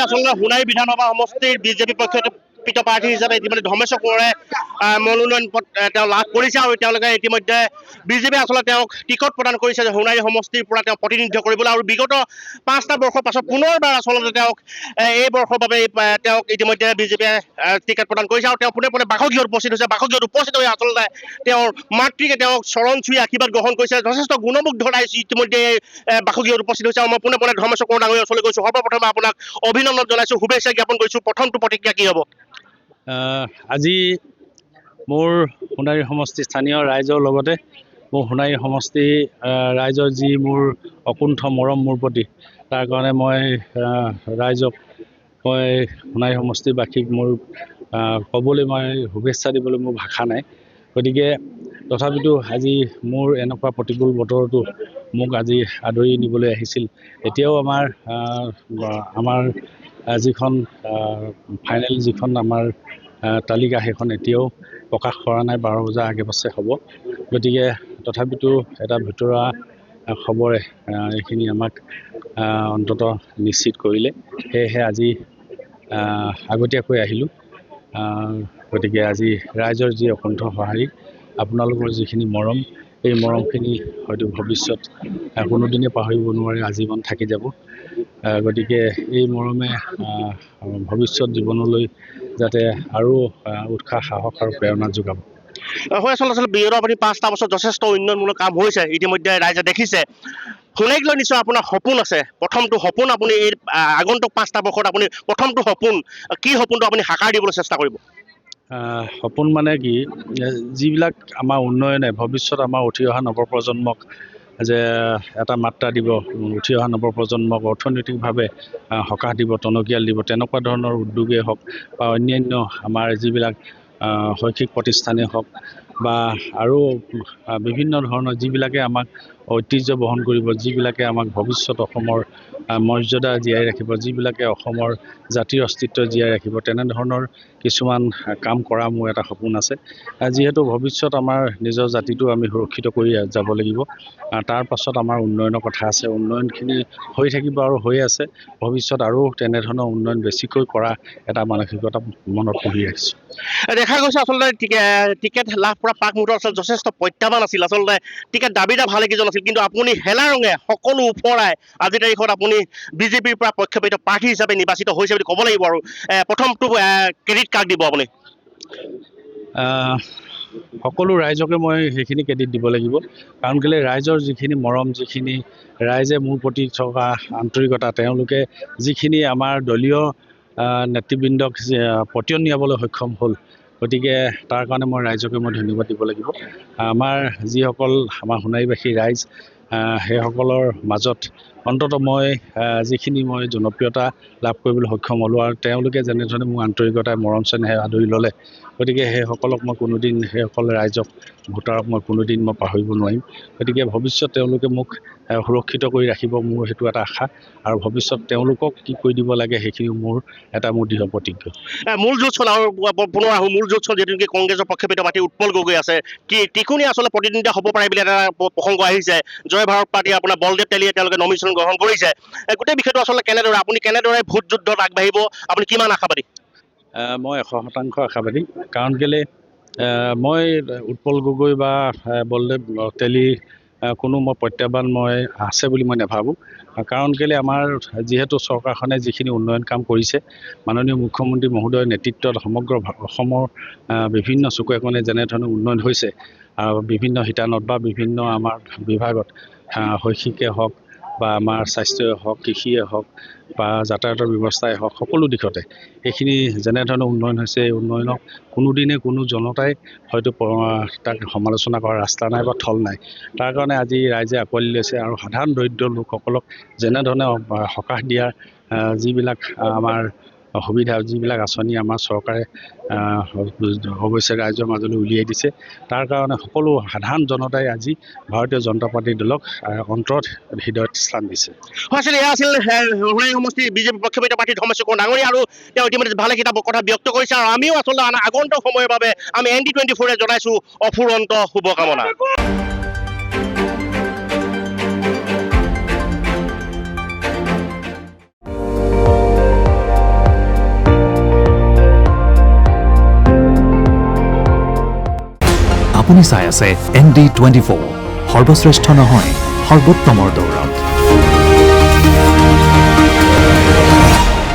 আসলে সোণাৰী বিধানসভা সমষ্টিৰ বিজেপি পক্ষত প্ৰাৰ্থী হিচাপে ইতিমধ্যে ধৰ্মেশ্বৰ কোঁৱৰে মনোনয়ন তেওঁ লাভ কৰিছে আৰু তেওঁলোকে ইতিমধ্যে বিজেপিয়ে আচলতে তেওঁক টিকট প্ৰদান কৰিছে যে সোণাৰী সমষ্টিৰ পৰা তেওঁ প্ৰতিনিধিত্ব কৰিবলৈ আৰু বিগত 5টা বৰ্ষৰ পাছত পুনৰবাৰ আচলতে তেওঁক এই বৰ্ষৰ বাবে তেওঁক ইতিমধ্যে বিজেপিয়ে টিকট প্ৰদান কৰিছে আৰু তেওঁ পোনে পোনে বাসগৃহত উপস্থিত হৈছে বাসগৃহত উপস্থিত হৈ আচলতে তেওঁৰ মাতৃকে তেওঁক চৰণ চুই আশীৰ্বাদ গ্ৰহণ কৰিছে যথেষ্ট গুণমুগ্ধ ৰাইজ ইতিমধ্যে বাসগৃহত উপস্থিত হৈছে আৰু মই পোনে পোনে ধৰ্মেশ্বৰ কোঁৱৰ ডাঙৰীয়াৰ ওচৰলৈ গৈছোঁ সৰ্বপ্ৰথমে আপোনাক অভিনন্দন জনাইছোঁ শুভেচ্ছা জ্ঞাপন কৰিছোঁ প্ৰথমটো প্ৰতিক্ৰিয়া কি হ'ব আজি মোৰ সোণাৰী সমষ্টি স্থানীয় ৰাইজৰ লগতে মোৰ সোণাৰী সমষ্টি ৰাইজৰ যি মোৰ অকুণ্ঠ মৰম মোৰ প্ৰতি তাৰ কাৰণে মই ৰাইজক মই সোণাৰী সমষ্টিবাসীক মোৰ ক'বলৈ মই শুভেচ্ছা দিবলৈ মোৰ ভাষা নাই গতিকে তথাপিতো আজি মোৰ এনেকুৱা প্ৰতিকূল বতৰতো মোক আজি আদৰি নিবলৈ আহিছিল এতিয়াও আমাৰ যিখন ফাইনেল যিখন আমাৰ তালিকা সেইখন এতিয়াও প্ৰকাশ কৰা নাই 12 বজাৰ আগে পাছে হ'ব গতিকে তথাপিতো এটা ভিতৰুৱা খবৰে এইখিনি আমাক অন্তত নিশ্চিত কৰিলে সেয়েহে আজি আগতীয়াকৈ আহিলোঁ গতিকে আজি ৰাইজৰ যি অকুণ্ঠ সঁহাৰি আপোনালোকৰ যিখিনি মৰম এই মৰমখিনি হয়তো ভৱিষ্যত কোনোদিনে পাহৰিব নোৱাৰে আজীৱন থাকি যাব গতিকে এই মৰমে ভৱিষ্যত জীৱনলৈ যাতে আৰু উৎসাহ সাহস আৰু প্ৰেৰণা যোগাব হয় আচলতে বিগত আপুনি 5টা বছৰ যথেষ্ট উন্নয়নমূলক কাম হৈছে ইতিমধ্যে ৰাইজে দেখিছে সোণাৰীক লৈ নিশ্চয় আপোনাৰ সপোন আছে প্ৰথমটো সপোন আপুনি এই আগন্তুক 5টা বছৰত আপুনি প্ৰথমটো সপোন কি সপোনটো আপুনি সাকাৰ দিবলৈ চেষ্টা কৰিব সপোন মানে কি যিবিলাক আমাৰ উন্নয়নে ভৱিষ্যত আমাৰ উঠি অহা নৱপ্ৰজন্মক যে এটা মাত্ৰা দিব উঠি অহা নৱপ্ৰজন্মক অৰ্থনৈতিকভাৱে সকাহ দিব টনকিয়াল দিব তেনেকুৱা ধৰণৰ উদ্যোগেই হওক বা অন্যান্য আমাৰ যিবিলাক শৈক্ষিক প্ৰতিষ্ঠানেই হওক বা আৰু বিভিন্ন ধৰণৰ যিবিলাকে আমাক ঐতিহ্য বহন কৰিব যিবিলাকে আমাক ভৱিষ্যত অসমৰ মৰ্যাদা জীয়াই ৰাখিব যিবিলাকে অসমৰ জাতীয় অস্তিত্ব জীয়াই ৰাখিব তেনেধৰণৰ কিছুমান কাম কৰা মোৰ এটা সপোন আছে যিহেতু ভৱিষ্যত আমাৰ নিজৰ জাতিটো আমি সুৰক্ষিত কৰি যাব লাগিব তাৰ পাছত আমাৰ উন্নয়নৰ কথা আছে উন্নয়নখিনি হৈ থাকিব আৰু হৈ আছে ভৱিষ্যত আৰু তেনেধৰণৰ উন্নয়ন বেছিকৈ কৰা এটা মানসিকতা মনত পুহি ৰাখিছোঁ দেখা গৈছে আচলতে টিকেট লাভ কৰা প্ৰাক মুহূৰ্তত আচলতে যথেষ্ট প্ৰত্যাহ্বান আছিল আচলতে টিকেট দাবীদাৰ ভালেকেইজন আছিল কিন্তু আপুনি হেলা ৰঙে সকলো ওফৰাই আজিৰ তাৰিখত আপুনি বিজেপিৰ পৰা পক্ষপাতিত প্ৰাৰ্থী হিচাপে নিৰ্বাচিত হৈছে বুলি ক'ব লাগিব আৰু প্ৰথমটো ক্ৰেডিট কাক দিব আপুনি সকলো ৰাইজকে মই সেইখিনি ক্ৰেডিট দিব লাগিব কাৰণ কেলৈ ৰাইজৰ যিখিনি মৰম যিখিনি ৰাইজে মোৰ প্ৰতি থকা আন্তৰিকতা তেওঁলোকে যিখিনি আমাৰ দলীয় নেতৃবৃন্দক পতিয়ন নিয়াবলৈ সক্ষম হ'ল গতিকে তাৰ কাৰণে মই ৰাইজকে মই ধন্যবাদ দিব লাগিব আমাৰ যিসকল আমাৰ সোণাৰীবাসী ৰাইজ সেইসকলৰ মাজত অন্তত মই যিখিনি মই জনপ্ৰিয়তা লাভ কৰিবলৈ সক্ষম হ'লোঁ আৰু তেওঁলোকে যেনেধৰণে মোৰ আন্তৰিকতাই মৰম চেনেহে আদৰি ল'লে গতিকে সেইসকলক মই কোনোদিন সেইসকল ৰাইজক ভোটাৰক মই কোনোদিন মই পাহৰিব নোৱাৰিম। গতিকে ভৱিষ্যত তেওঁলোকে মোক সুৰক্ষিত কৰি ৰাখিব, মোৰ সেইটো এটা আশা। আৰু ভৱিষ্যত তেওঁলোকক কি কৰি দিব লাগে সেইখিনি মোৰ দৃঢ় প্ৰতিজ্ঞ। মূল যুঁজখন আৰু পুনৰ আহোঁ মূল যুঁজখন যিটো নেকি কংগ্ৰেছৰ প্ৰক্ষেপিত প্ৰাৰ্থী উৎপল গগৈ আছে, টিকুনি আচলতে প্ৰতিদ্বন্দ্বিতা হ'ব পাৰে বুলি এটা প্ৰসংগ আহিছে। জয় ভাৰত পাৰ্টী আপোনাৰ বলদেৱ তেলীয়ে তেওঁলোকে নমিনেশ্যন গ্ৰহণ কৰিছে। গোটেই বিষয়টো আচলতে কেনেদৰে আপুনি কেনেদৰে ভোট যুদ্ধত আগবাঢ়িব, আপুনি কিমান আশাবাদী? মই 100% আশাবাদী। কাৰণ কেলৈ মই উৎপল গগৈ বা বলদেৱ তেলী কোনো মই প্ৰত্যাহ্বান আছে বুলি মই নাভাবোঁ। কাৰণ কেলৈ আমাৰ যিহেতু চৰকাৰখনে যিখিনি উন্নয়ন কাম কৰিছে, মাননীয় মুখ্যমন্ত্ৰী মহোদয়ৰ নেতৃত্বত সমগ্ৰ অসমৰ বিভিন্ন চুকে কোণে যেনেধৰণে উন্নয়ন হৈছে, আৰু বিভিন্ন শিতানত বা বিভিন্ন আমাৰ বিভাগত শৈক্ষিকে হওক বা আমাৰ স্বাস্থ্যই হওক, কৃষিয়ে হওক বা যাতায়াতৰ ব্যৱস্থাই হওক, সকলো দিশতে এইখিনি যেনেধৰণে উন্নয়ন হৈছে, এই উন্নয়নক কোনোদিনে কোনো জনতাই হয়তো তাক সমালোচনা কৰাৰ ৰাস্তা নাই বা থল নাই। তাৰ কাৰণে আজি ৰাইজে আঁকোৱালি লৈছে আৰু সাধাৰণ দৰিদ্ৰ লোকসকলক যেনেধৰণে সকাহ দিয়াৰ যিবিলাক আমাৰ সুবিধা, যিবিলাক আঁচনি আমাৰ চৰকাৰে অৱশ্যে ৰাইজৰ মাজলৈ উলিয়াই দিছে, তাৰ কাৰণে সকলো সাধাৰণ জনতাই আজি ভাৰতীয় জনতা পাৰ্টি দলক অন্তৰত হৃদয়ত স্থান দিছে। হয়, এয়া আছিল সোণাৰী সমষ্টিৰ বিজেপি প্ৰক্ষেপিত প্ৰাৰ্থী ধৰ্মেশ্বৰ কোঁৱৰ ডাঙৰীয়া, আৰু তেওঁ ইতিমধ্যে ভালেকেইটা কথা ব্যক্ত কৰিছে। আৰু আমিও আচলতে আগন্তুক সময়ৰ বাবে আমি ND24 জনাইছোঁ অফুৰন্ত শুভকামনা। আপুনি চাই আছে ND24, সৰ্বশ্ৰেষ্ঠ নহয় সৰ্বোত্তমৰ দৌৰত।